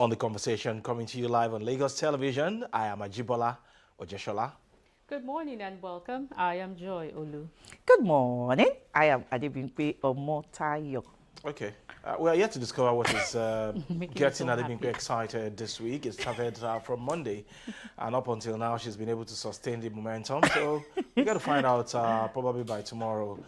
On the conversation, coming to you live on Lagos Television, I am Ajibola Ojeshola. Good morning and welcome. I am Joy Olu. Good morning. I am Adebimpe Omotayo. Okay, we are yet to discover what is getting so Adebimpe excited this week. It started from Monday, and up until now, she's been able to sustain the momentum. So we got to find out probably by tomorrow,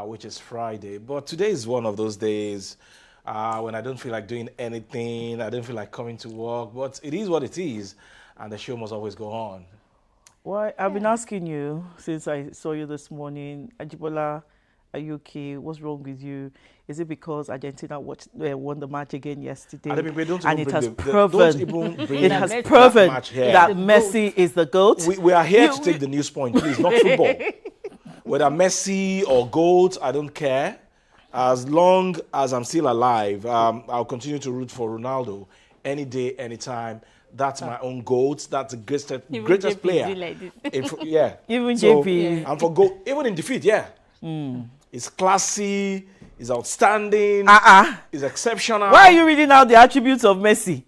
which is Friday. But today is one of those days when I don't feel like doing anything. I don't feel like coming to work. But it is what it is, and the show must always go on. Well, I've been asking you since I saw you this morning, Ajibola, are you okay? What's wrong with you? Is it because Argentina won the match again yesterday? And it has proven that Messi is the GOAT? We are here to take the news point, please, not football. Whether Messi or GOAT, I don't care. As long as I'm still alive, I'll continue to root for Ronaldo any day, anytime. That's my own GOAT. That's the greatest player. Yeah. Even JP. And for GOAT, even in defeat, yeah. It's classy, it's outstanding, it's exceptional. Why are you reading out the attributes of Messi?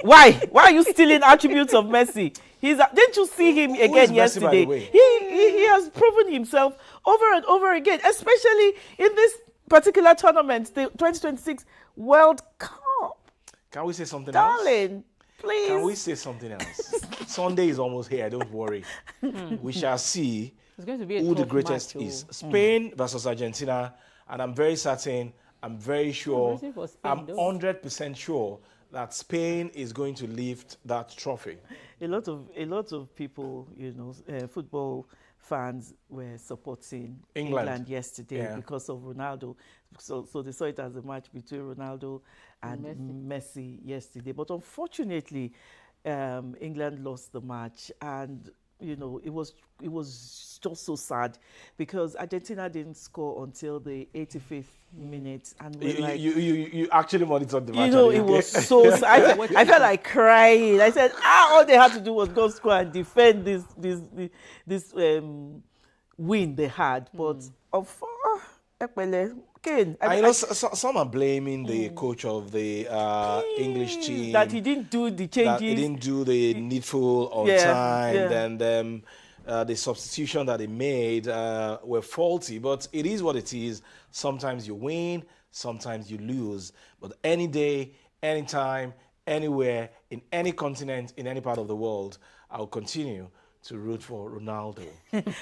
Why? Why are you stealing attributes of Messi? Didn't you see him again yesterday? He has proven himself over and over again, especially in this particular tournament, the 2026 World Cup. Can we say something else? Darling, please. Can we say something else? Sunday is almost here, don't worry. We shall see who the greatest is. Spain versus Argentina, and I'm very certain, I'm very sure, I'm 100% sure that Spain is going to lift that trophy. A lot of people, football fans were supporting England yesterday because of Ronaldo. So they saw it as a match between Ronaldo and Messi yesterday. But unfortunately, England lost the match, and it was just so sad because Argentina didn't score until the 85th minute, and you actually monitored the match. It was so sad. I felt like crying. I said, all they had to do was go score and defend this win they had. But some are blaming the coach of the English team that he didn't do the changes. That he didn't do the needful on time. Then the substitution that he made were faulty. But it is what it is. Sometimes you win, sometimes you lose. But any day, anytime, anywhere, in any continent, in any part of the world, I'll continue to root for Ronaldo.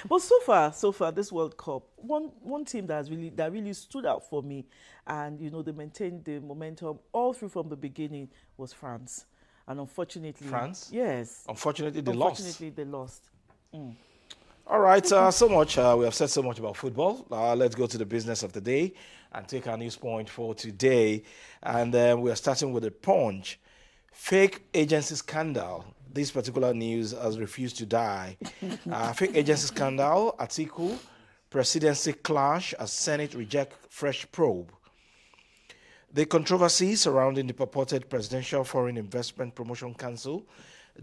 But so far, this World Cup, one team that really stood out for me, and they maintained the momentum all through from the beginning, was France. And unfortunately, France? Yes. Unfortunately, they lost. All right, so much. We have said so much about football. Let's go to the business of the day and take our news point for today. And we are starting with a Punch. Fake agency scandal. This particular news has refused to die. Fake agency scandal, Atiku, presidency clash as Senate reject fresh probe. The controversy surrounding the purported Presidential Foreign Investment Promotion Council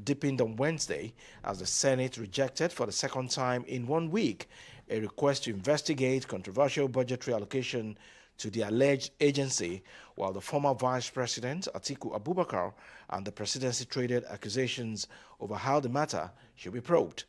deepened on Wednesday as the Senate rejected for the second time in 1 week a request to investigate controversial budgetary allocation to the alleged agency, while the former Vice President, Atiku Abubakar, and the presidency traded accusations over how the matter should be probed.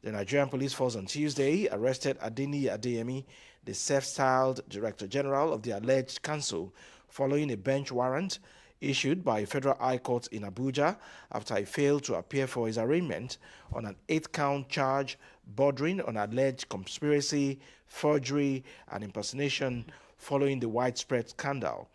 The Nigerian Police Force on Tuesday arrested Adeni Adeyemi, the self-styled Director General of the alleged council, following a bench warrant issued by a federal high court in Abuja after he failed to appear for his arraignment on an 8-count charge bordering on alleged conspiracy, forgery, and impersonation following the widespread scandal.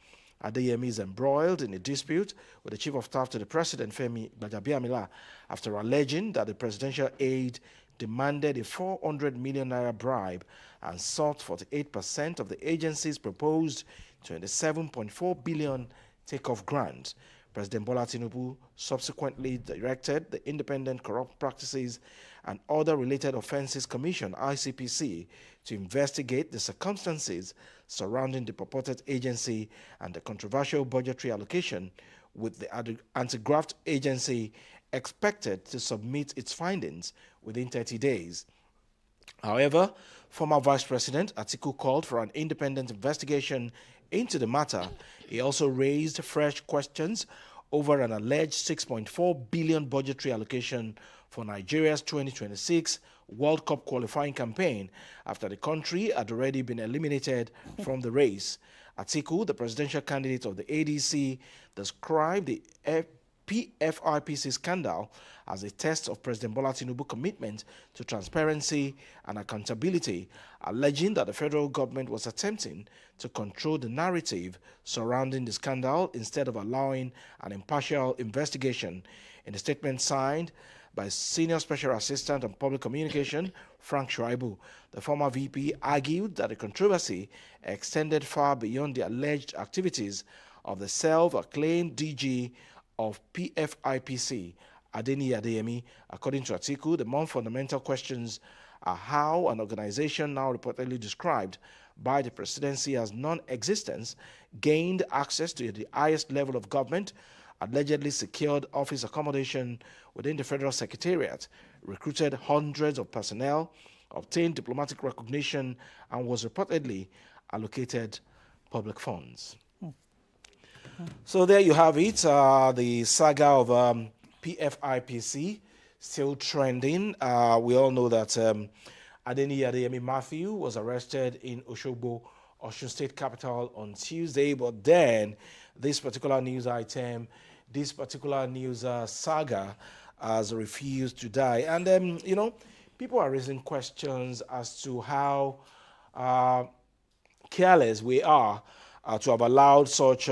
Adeyemi is embroiled in a dispute with the Chief of Staff to the President, Femi Gbajabiamila, after alleging that the presidential aide demanded a 400 million naira bribe and sought 48% of the agency's proposed 27.4 billion takeoff grant. President Bola Tinubu subsequently directed the Independent Corrupt Practices and Other Related Offences Commission, ICPC, to investigate the circumstances surrounding the purported agency and the controversial budgetary allocation, with the anti-graft agency expected to submit its findings within 30 days. However, former Vice President Atiku called for an independent investigation into the matter. He also raised fresh questions over an alleged 6.4 billion budgetary allocation for Nigeria's 2026 World Cup qualifying campaign after the country had already been eliminated from the race. Atiku, the presidential candidate of the ADC, described the PFIPC scandal as a test of President Bola Tinubu's commitment to transparency and accountability, alleging that the federal government was attempting to control the narrative surrounding the scandal instead of allowing an impartial investigation. In a statement signed by Senior Special Assistant on Public Communication, Frank Shuaibu, the former VP argued that the controversy extended far beyond the alleged activities of the self-acclaimed DG of PFIPC, Adeni Adeyemi. According to Atiku, the more fundamental questions are how an organization now reportedly described by the presidency as non-existence gained access to the highest level of government, allegedly secured office accommodation within the Federal Secretariat, recruited hundreds of personnel, obtained diplomatic recognition, and was reportedly allocated public funds. So there you have it, the saga of PFIPC still trending. We all know that Adeni Adeyemi Matthew was arrested in Oshogbo, Osun State capital, on Tuesday, but then this particular news item, this particular news saga has refused to die. And, you know, people are raising questions as to how careless we are to have allowed such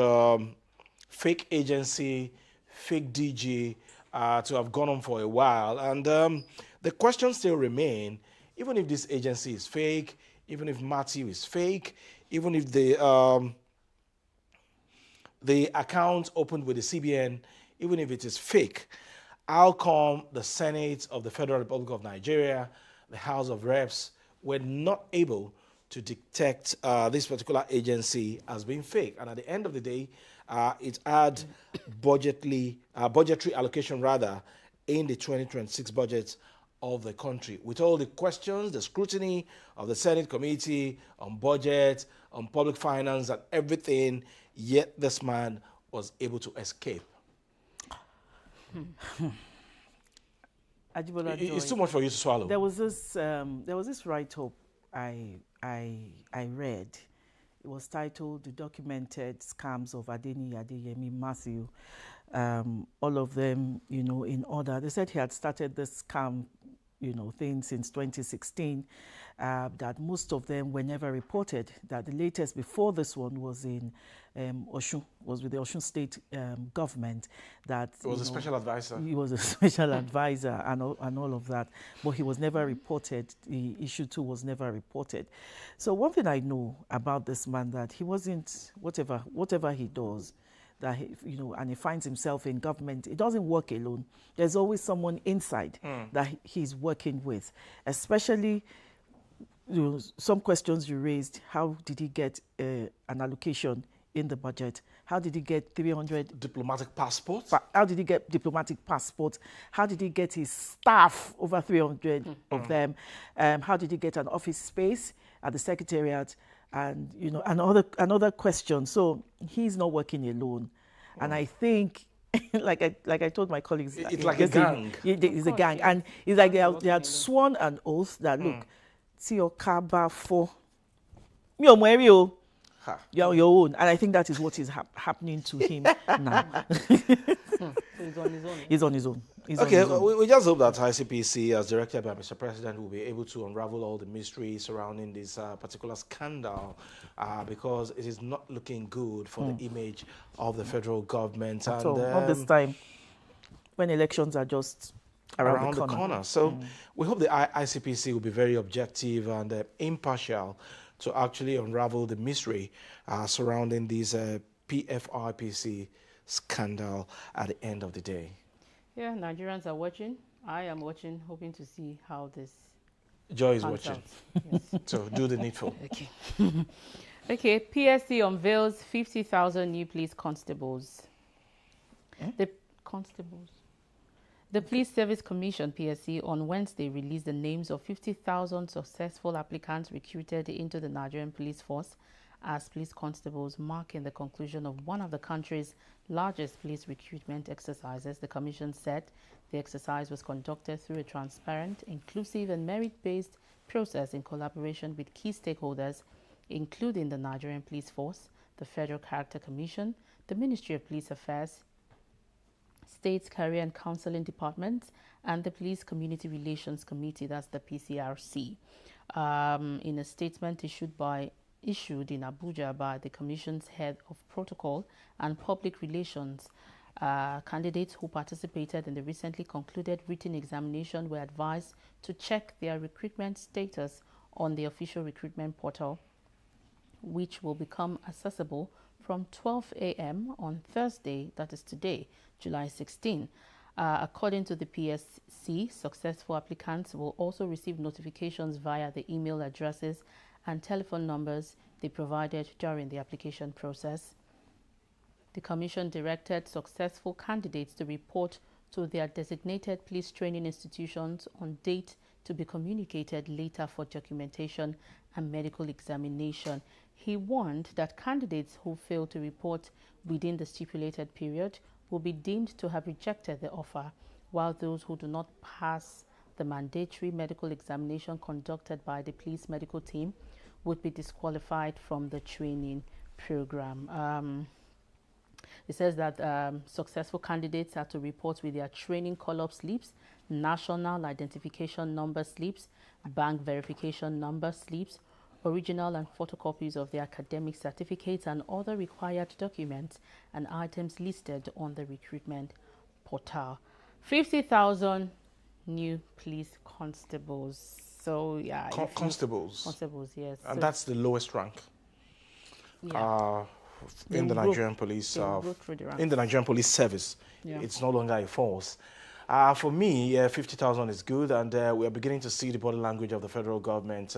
fake agency, fake DG to have gone on for a while. And the questions still remain, even if this agency is fake, even if Matthew is fake, even if the account opened with the CBN, even if it is fake, how come the Senate of the Federal Republic of Nigeria, the House of Reps, were not able to detect this particular agency as being fake? And at the end of the day, it had budgetary allocation rather in the 2026 budget of the country. With all the questions, the scrutiny of the Senate Committee on Budget, on Public Finance and everything, yet this man was able to escape. It's too much for you to swallow. There was this write-up I read. It was titled "The Documented Scams of Adeni Adeyemi Matthew." All of them, you know, in order. They said he had started this scam, you know, thing since 2016. That most of them were never reported. That the latest before this one was in Osun, was with the Osun State government. That it was a special advisor. He was a special advisor and all of that, but he was never reported. The issue too was never reported. So one thing I know about this man, that he wasn't, whatever he does, that he, you know, and he finds himself in government, it doesn't work alone. There's always someone inside that he's working with, especially. You know, some questions you raised: how did he get an allocation in the budget? How did he get 300 diplomatic passports? How did he get diplomatic passports? How did he get his staff, over 300 of them? How did he get an office space at the Secretariat? And you know, another question. So he's not working alone, and I think. like I told my colleagues, it's like a gang. It's a gang, and it's like they had sworn an oath that look, see your kaba for you're your own, and I think that is what is happening to him now. He's on his own. We just hope that ICPC, as directed by Mr. President, will be able to unravel all the mystery surrounding this particular scandal, because it is not looking good for the image of the federal government. Not this time, when elections are just around the corner. So we hope the ICPC will be very objective and impartial to actually unravel the mystery surrounding this PFIPC scandal at the end of the day. Yeah, Nigerians are watching. I am watching, hoping to see how this Joy is watching. Yes. So do the needful. Okay. Okay, PSC unveils 50,000 new police constables. The constables. The Police Service Commission, PSC, on Wednesday released the names of 50,000 successful applicants recruited into the Nigerian police force as police constables, marking the conclusion of one of the country's largest police recruitment exercises. The Commission said the exercise was conducted through a transparent, inclusive and merit-based process in collaboration with key stakeholders, including the Nigerian Police Force, the Federal Character Commission, the Ministry of Police Affairs, States Career and Counseling Departments, and the Police Community Relations Committee, that's the PCRC. In a statement issued in Abuja by the Commission's Head of Protocol and Public Relations, candidates who participated in the recently concluded written examination were advised to check their recruitment status on the official recruitment portal, which will become accessible from 12 a.m. on Thursday, that is today, July 16. According to the PSC, successful applicants will also receive notifications via the email addresses and telephone numbers they provided during the application process. The Commission directed successful candidates to report to their designated police training institutions on date to be communicated later for documentation and medical examination. He warned that candidates who fail to report within the stipulated period will be deemed to have rejected the offer, while those who do not pass the mandatory medical examination conducted by the police medical team would be disqualified from the training program. It says that successful candidates are to report with their training call-up slips, national identification number slips, bank verification number slips, original and photocopies of their academic certificates and other required documents and items listed on the recruitment portal. 50,000 new police constables. So, yeah. Constables? Constables, yes. And so that's the lowest rank. Yeah. In the Nigerian police, in the Nigerian police service. Yeah. It's no longer a force. For me, 50,000 is good, and we are beginning to see the body language of the federal government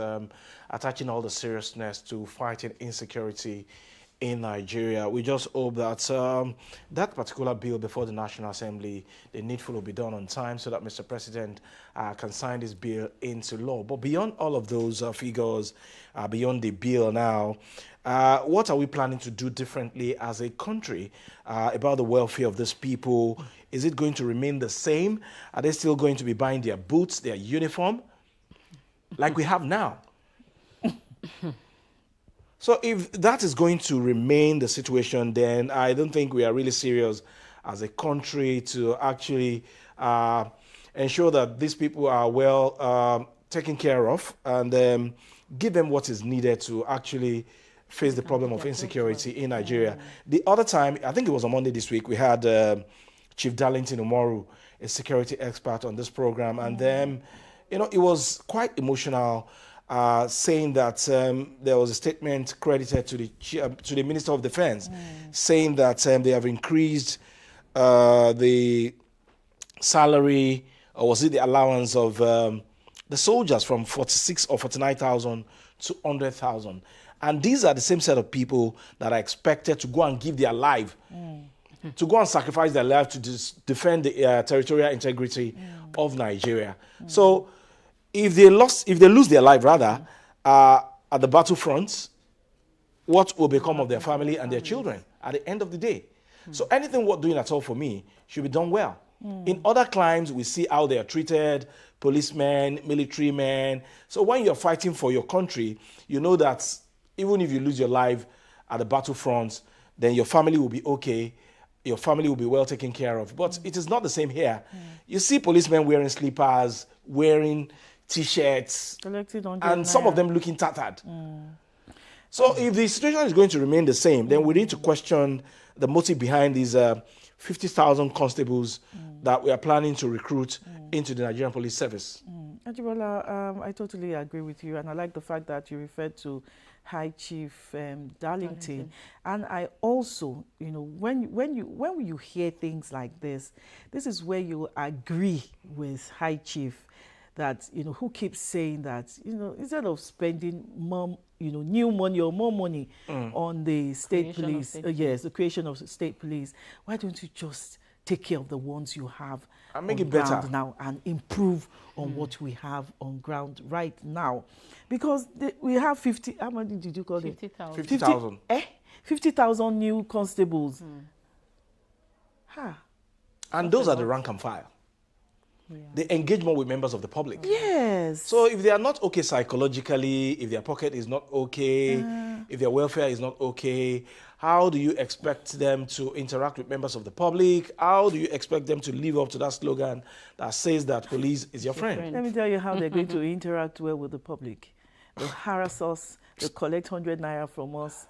attaching all the seriousness to fighting insecurity in Nigeria. We just hope that that particular bill before the National Assembly, the needful, will be done on time so that Mr. President can sign this bill into law. But beyond all of those figures, beyond the bill now, what are we planning to do differently as a country about the welfare of these people? Is it going to remain the same? Are they still going to be buying their boots, their uniform, like we have now? So if that is going to remain the situation, then I don't think we are really serious as a country to actually ensure that these people are well taken care of and give them what is needed to actually face the problem of insecurity in Nigeria. The other time, I think it was on Monday this week, we had Chief Darlington Umoru, a security expert, on this program, and then, you know, it was quite emotional, saying that there was a statement credited to the Minister of Defense, saying that they have increased the salary, or was it the allowance of the soldiers from 46 or 49,000 to 100,000. And these are the same set of people that are expected to go and give their life, to go and sacrifice their life to defend the territorial integrity of Nigeria. So if they lose their life, rather, at the battlefront, what will become of their family and their children at the end of the day? So anything worth doing at all, for me, should be done well. In other climes, we see how they are treated, policemen, military men. So when you're fighting for your country, you know that even if you lose your life at the battlefront, then your family will be okay. Your family will be well taken care of. But it is not the same here. You see policemen wearing slippers, wearing T-shirts, and some of them looking tattered. So if the situation is going to remain the same, then we need to question the motive behind these 50,000 constables that we are planning to recruit into the Nigerian police service. Ajibola, I totally agree with you, and I like the fact that you referred to High Chief Darlington. And I also, you know, when you hear things like this is where you agree with High Chief, that, you know, who keeps saying that, you know, instead of spending more, you know, new money or more money on the state police, yes, the creation of state police, why don't you just take care of the ones you have and make on it better ground now and improve on what we have on ground right now. Because we have 50, how many did you call it? 50,000. 50,000. 50,000 new constables. And those are the rank and file. Yeah. The engagement with members of the public. Yes. So if they are not okay psychologically, if their pocket is not okay, if their welfare is not okay, how do you expect them to interact with members of the public? How do you expect them to live up to that slogan that says that police is your friend? Let me tell you how they're going to interact well with the public. They'll harass us. They'll collect 100 naira from us.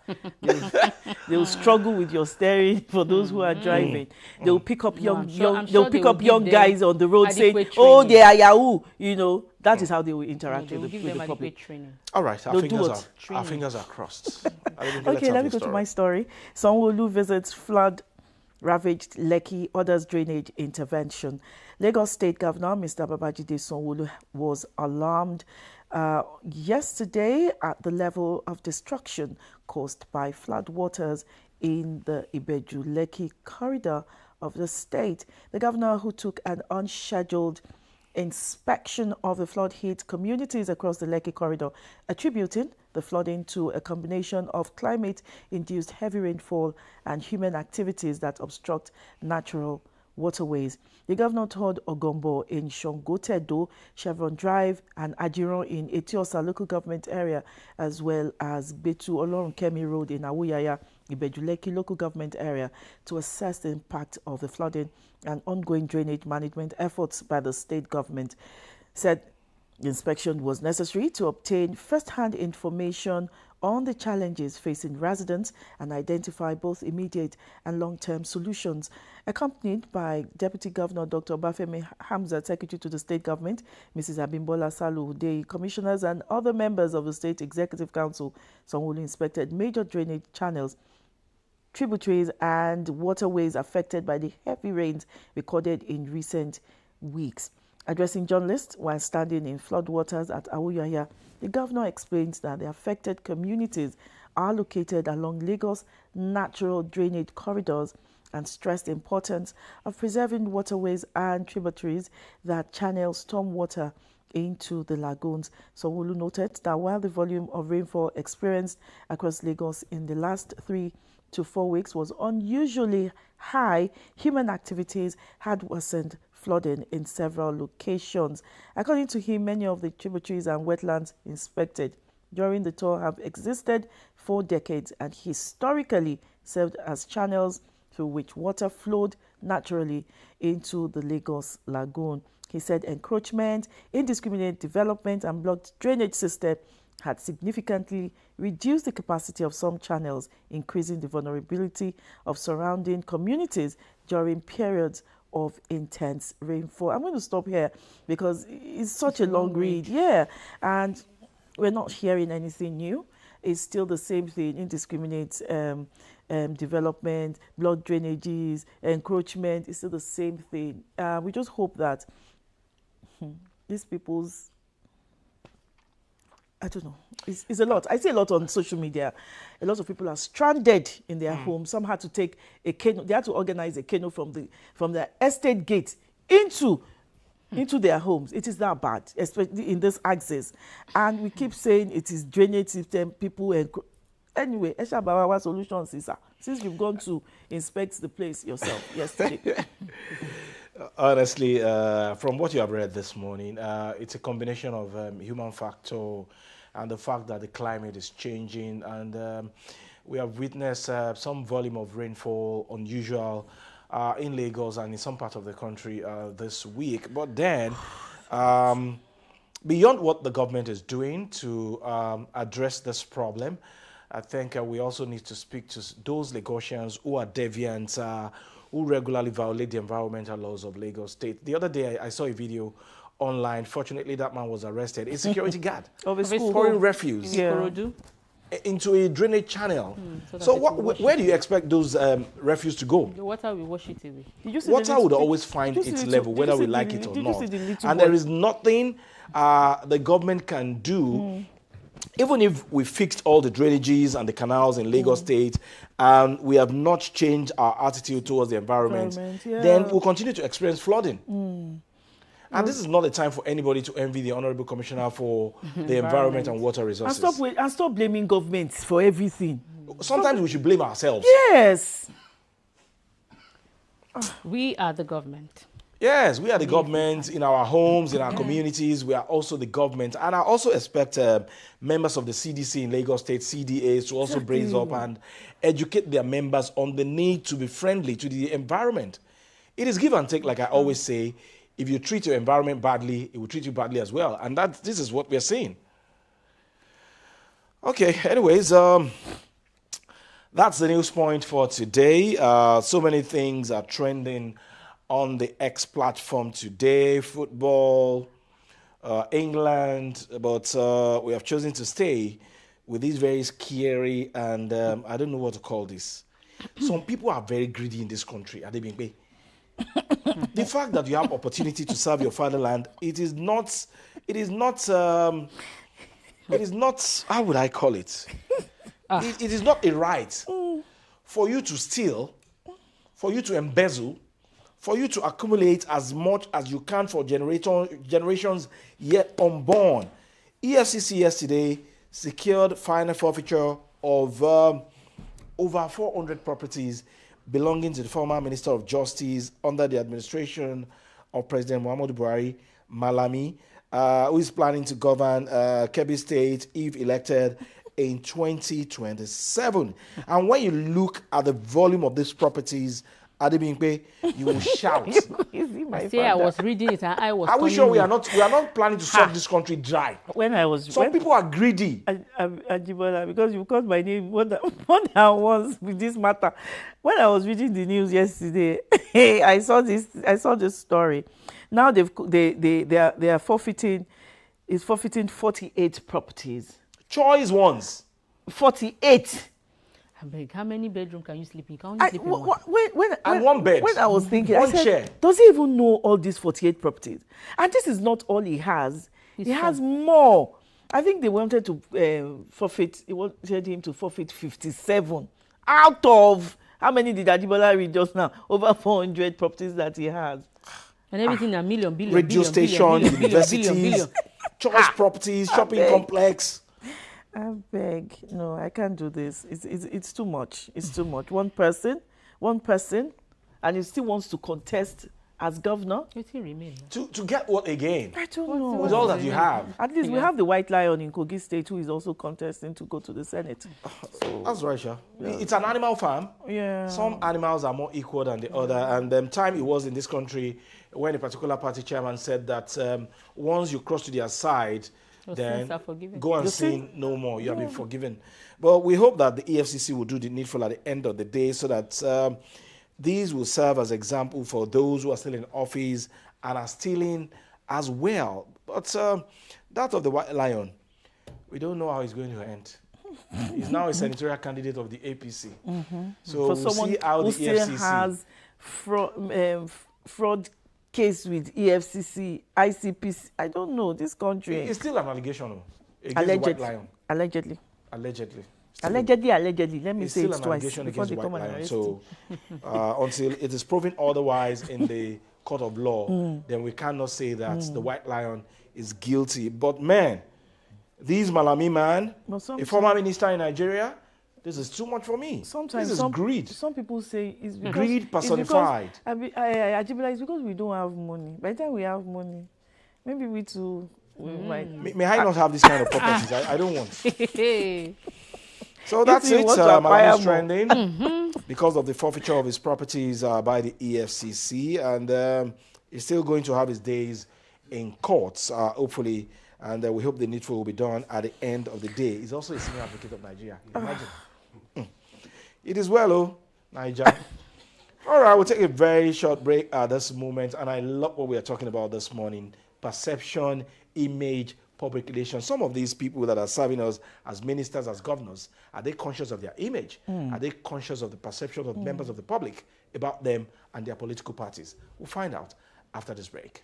They'll struggle with your steering for those who are driving. They'll pick up young guys on the road saying, "Oh, they are Yahoo." You know, that is how they will interact with the public. Training. All right, our fingers are crossed. Okay, let me go to my story. Sanwo-Olu visits flood-ravaged Lekki, orders drainage intervention. Lagos State Governor Mr. Babajide Sanwo-Olu was alarmed yesterday at the level of destruction caused by floodwaters in the Ibeju-Lekki corridor of the state. The governor, who took an unscheduled inspection of the flood-hit communities across the Lekki corridor, attributing the flooding to a combination of climate-induced heavy rainfall and human activities that obstruct natural waterways. The governor told Ogombo in Shongotedo, Chevron Drive, and Ajiron in Etiosa local government area, as well as Betu Olorunkemi Road in Awuyaya, Ibeju-Lekki local government area, to assess the impact of the flooding and ongoing drainage management efforts by the state government. Said the inspection was necessary to obtain first-hand information on the challenges facing residents and identify both immediate and long-term solutions. Accompanied by Deputy Governor Dr. Bafemi Hamza, Secretary to the State Government, Mrs. Abimbola Salu, the commissioners and other members of the State Executive Council, Sanwo-Olu inspected major drainage channels, tributaries and waterways affected by the heavy rains recorded in recent weeks. Addressing journalists while standing in floodwaters at Awuyaya, the governor explains that the affected communities are located along Lagos' natural drainage corridors and stressed the importance of preserving waterways and tributaries that channel stormwater into the lagoons. Sanwo-Olu noted that while the volume of rainfall experienced across Lagos in the last 3 to 4 weeks was unusually high, human activities had worsened flooding in several locations. According to him, many of the tributaries and wetlands inspected during the tour have existed for decades and historically served as channels through which water flowed naturally into the Lagos Lagoon. He said encroachment, indiscriminate development and blocked drainage system had significantly reduced the capacity of some channels, increasing the vulnerability of surrounding communities during periods of intense rainfall. I'm going to stop here because it's such a long read. Yeah, and we're not hearing anything new. It's still the same thing: indiscriminate development, block drainages, encroachment. It's still the same thing. We just hope that these people's, I don't know, it's a lot. I see a lot on social media. A lot of people are stranded in their homes. Some had to take a canoe. They had to organize a canoe from the estate gate into their homes. It is that bad, especially in this axis. And we keep saying it is drainage system, people. Anyway, Eshabawa solutions is since you've gone to inspect the place yourself yesterday. Honestly, from what you have read this morning, it's a combination of human factor and the fact that the climate is changing, and we have witnessed some volume of rainfall unusual in Lagos and in some parts of the country this week. But then, beyond what the government is doing to address this problem, I think we also need to speak to those Lagosians who are deviant, who regularly violate the environmental laws of Lagos State. The other day, I saw a video online. Fortunately, that man was arrested. A security guard of a school pouring refuse into a drainage channel. So where do you expect those refuse to go? The water will wash it away. Water would always find its level, whether we like it or not. And there is nothing the government can do even if we fixed all the drainages and the canals in Lagos State, and we have not changed our attitude towards the environment, then we'll continue to experience flooding. And this is not a time for anybody to envy the Honorable Commissioner for the Environment and Water Resources. And stop blaming governments for everything. Sometimes we should blame ourselves. Yes. We are the government. Yes, we are the government in our homes, in our communities. We are also the government. And I also expect members of the CDC in Lagos State, CDAs, to also brace up and educate their members on the need to be friendly to the environment. It is give and take, like I always say. If you treat your environment badly, it will treat you badly as well. And this is what we're seeing. Okay, anyways, that's the news point for today. So many things are trending on the X platform today. Football, England, but we have chosen to stay with this very scary and I don't know what to call this. Some people are very greedy in this country. Are they being paid? The fact that you have opportunity to serve your fatherland, it is not, how would I call it? It is not a right for you to steal, for you to embezzle, for you to accumulate as much as you can for generations yet unborn. EFCC yesterday secured final forfeiture of over 400 properties belonging to the former Minister of Justice under the administration of President Muhammadu Buhari, Malami, who is planning to govern Kebbi State if elected in 2027. And when you look at the volume of these properties, Adebimpe, you will shout. I was reading it and I was. Are we sure we are not planning to suck this country dry? Some people are greedy. Ajibola, because you called my name more than once with this matter. When I was reading the news yesterday, I saw this story. Now they are forfeiting 48 properties. Choice ones. 48. I beg, how many bedrooms can you sleep in? You can only sleep in one. One bed. When I was thinking, one chair. Does he even know all these 48 properties? And this is not all he has. He has more. I think they wanted to forfeit. They wanted him to forfeit 57 out of how many did Adibola read just now? Over 400 properties that he has. And everything a million, billion, radio station, universities, choice properties, shopping complex. I beg, no, I can't do this. It's too much. It's too much. One person, and he still wants to contest as governor. It will remain. To get what again? I don't know. With all that you have. At least we have the White Lion in Kogi State who is also contesting to go to the Senate. So, that's right, Sha. Yeah. It's an animal farm. Yeah. Some animals are more equal than the other. And time it was in this country when a particular party chairman said that once you cross to their side, then go and sin no more. You have been forgiven. But we hope that the EFCC will do the needful at the end of the day so that these will serve as example for those who are still in office and are stealing as well. But that of the White Lion, we don't know how it's going to end. He's now a senatorial candidate of the APC. So we'll see how the EFCC has fraud case with EFCC, ICPC. I don't know this country. It's still an allegation against the White Lion. Allegedly. Let me say it twice before they come and arrest him. So until it is proven otherwise in the court of law, then we cannot say that the White Lion is guilty. But man, this Malami man, a former minister in Nigeria, this is too much for me. Sometimes this is greed. Some people say it's because greed personified. It's because we don't have money. By the time we have money, maybe we too might. May I not have this kind of properties? I don't want. So that's it. Malami's trending because of the forfeiture of his properties by the EFCC, and he's still going to have his days in courts, hopefully, and we hope the needful will be done at the end of the day. He's also a senior advocate of Nigeria. Imagine. It is well, Niger. All right, we'll take a very short break at this moment, and I love what we are talking about this morning: perception, image, public relations. Some of these people that are serving us as ministers, as governors, are they conscious of their image? Are they conscious of the perception of members of the public about them and their political parties? We'll find out after this break.